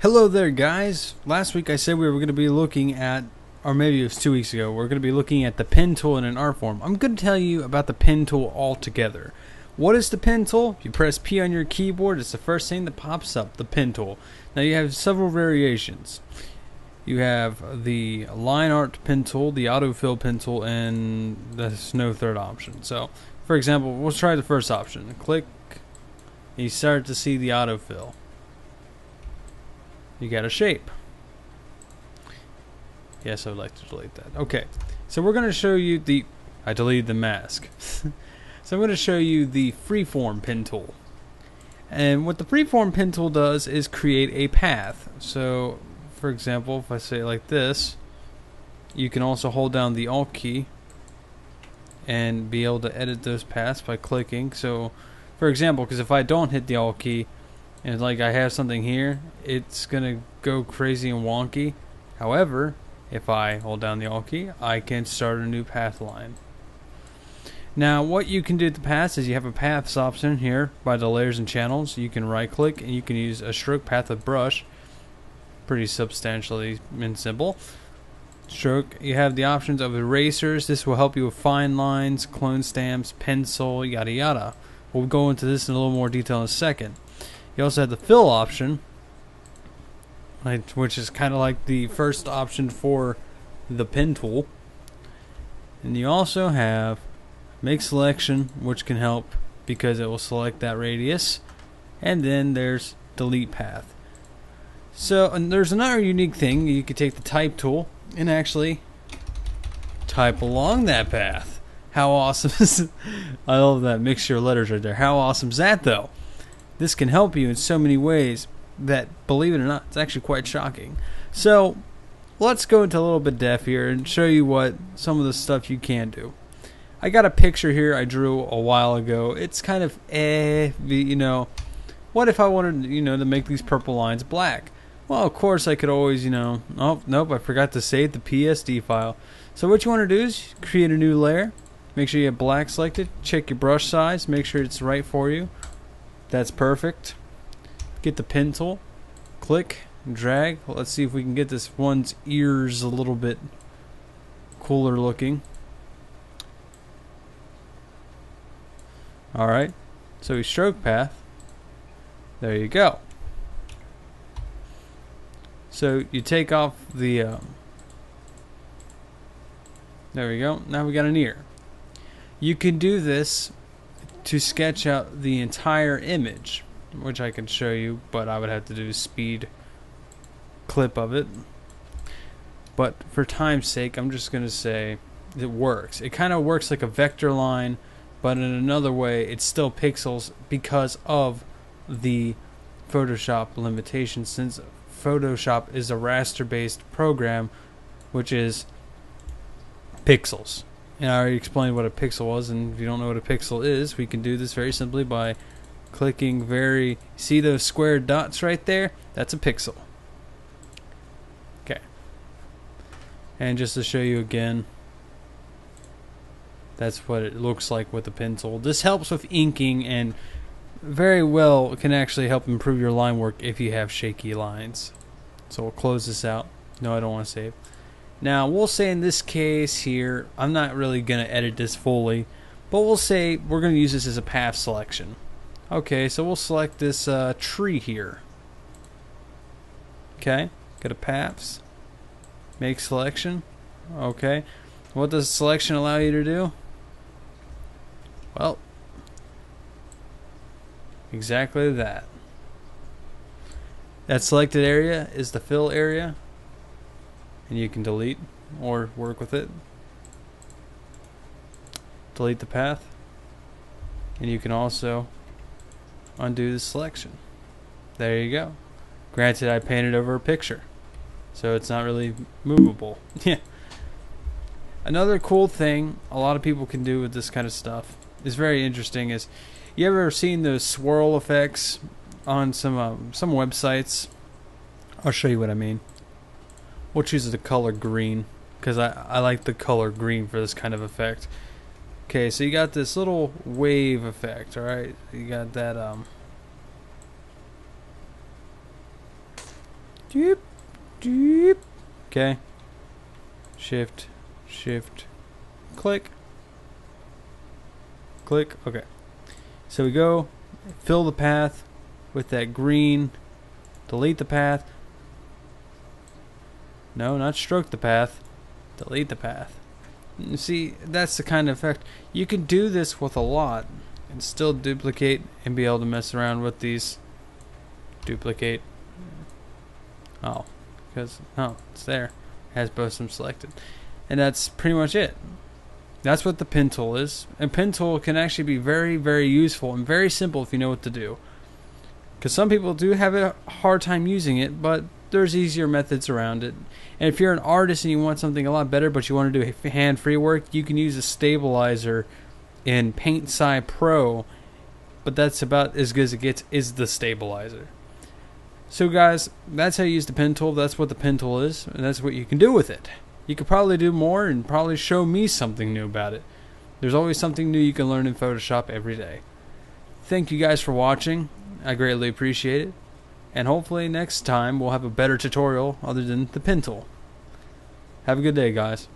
Hello there, guys. Last week I said we were going to be looking at, or maybe it was 2 weeks ago, we're going to be looking at the pen tool in an art form. I'm going to tell you about the pen tool altogether. What is the pen tool? If you press P on your keyboard, it's the first thing that pops up, the pen tool. Now you have several variations. You have the line art pen tool, the autofill pen tool, and there's no third option. So, for example, we'll try the first option. Click, and you start to see the autofill. You got a shape. Yes, I would like to delete that. Okay, so we're going to show you the... I deleted the mask. So I'm going to show you the Freeform Pin Tool. And what the Freeform Pin Tool does is create a path. So, for example, if I say it like this, you can also hold down the Alt key and be able to edit those paths by clicking. So, for example, because if I don't hit the Alt key, and like I have something here, it's gonna go crazy and wonky. However, if I hold down the Alt key, I can start a new path line. Now what you can do with the paths is you have a paths option here by the layers and channels. You can right click and you can use a stroke path with brush. Pretty substantially and simple. Stroke, you have the options of erasers. This will help you with fine lines, clone stamps, pencil, yada yada. We'll go into this in a little more detail in a second. You also have the fill option, which is kind of like the first option for the pen tool. And you also have make selection, which can help because it will select that radius. And then there's delete path. So, and there's another unique thing. You could take the type tool and actually type along that path. How awesome is it? I love that mixture of letters right there. How awesome is that, though? This can help you in so many ways that, believe it or not, it's actually quite shocking. So, let's go into a little bit depth here and show you what some of the stuff you can do. I got a picture here I drew a while ago. It's kind of you know, what if I wanted, to make these purple lines black? Well, of course I could always, oh, nope, I forgot to save the PSD file. So what you want to do is create a new layer. Make sure you have black selected. Check your brush size. Make sure it's right for you. That's perfect. Get the pen tool, click, drag. Let's see if we can get this one's ears a little bit cooler looking. Alright, so we stroke path. There you go. So you take off the, there we go. Now we got an ear. You can do this to sketch out the entire image, which I can show you, but I would have to do a speed clip of it. But for time's sake, I'm just going to say it works. It kind of works like a vector line, but in another way, it's still pixels because of the Photoshop limitation, since Photoshop is a raster-based program, which is pixels. And I already explained what a pixel was, and if you don't know what a pixel is, we can do this very simply by clicking see those square dots right there? That's a pixel. Okay. And just to show you again, that's what it looks like with the pen tool. This helps with inking and very well can actually help improve your line work if you have shaky lines. So we'll close this out. No, I don't want to save. Now, we'll say in this case here, I'm not really going to edit this fully, but we'll say we're going to use this as a path selection. Okay, so we'll select this tree here. Okay, go to paths, make selection. Okay, what does selection allow you to do? Well, exactly that. That selected area is the fill area. And you can delete or work with it. Delete the path. And you can also undo the selection. There you go. Granted, I painted over a picture, so it's not really movable. Yeah. Another cool thing a lot of people can do with this kind of stuff is very interesting. Is you ever seen those swirl effects on some websites? I'll show you what I mean. We'll choose the color green because I like the color green for this kind of effect. Okay, so you got this little wave effect, alright? You got that Doop, doop. Okay. Shift, shift, click, click. Okay. So we go fill the path with that green. Delete the path. No, not stroke the path. Delete the path. You see, that's the kind of effect. You can do this with a lot and still duplicate and be able to mess around with these. Duplicate. Oh, because, oh, it's there. It has both of them selected. And that's pretty much it. That's what the Pin Tool is. And Pin Tool can actually be very, very useful and very simple if you know what to do. Because some people do have a hard time using it, but there's easier methods around it. And if you're an artist and you want something a lot better, but you want to do hand-free work, you can use a stabilizer in Paint Sci Pro. But that's about as good as it gets, is the stabilizer. So guys, that's how you use the Pin Tool. That's what the Pin Tool is, and that's what you can do with it. You could probably do more and probably show me something new about it. There's always something new you can learn in Photoshop every day. Thank you guys for watching. I greatly appreciate it. And hopefully next time we'll have a better tutorial other than the Pin Tool. Have a good day, guys.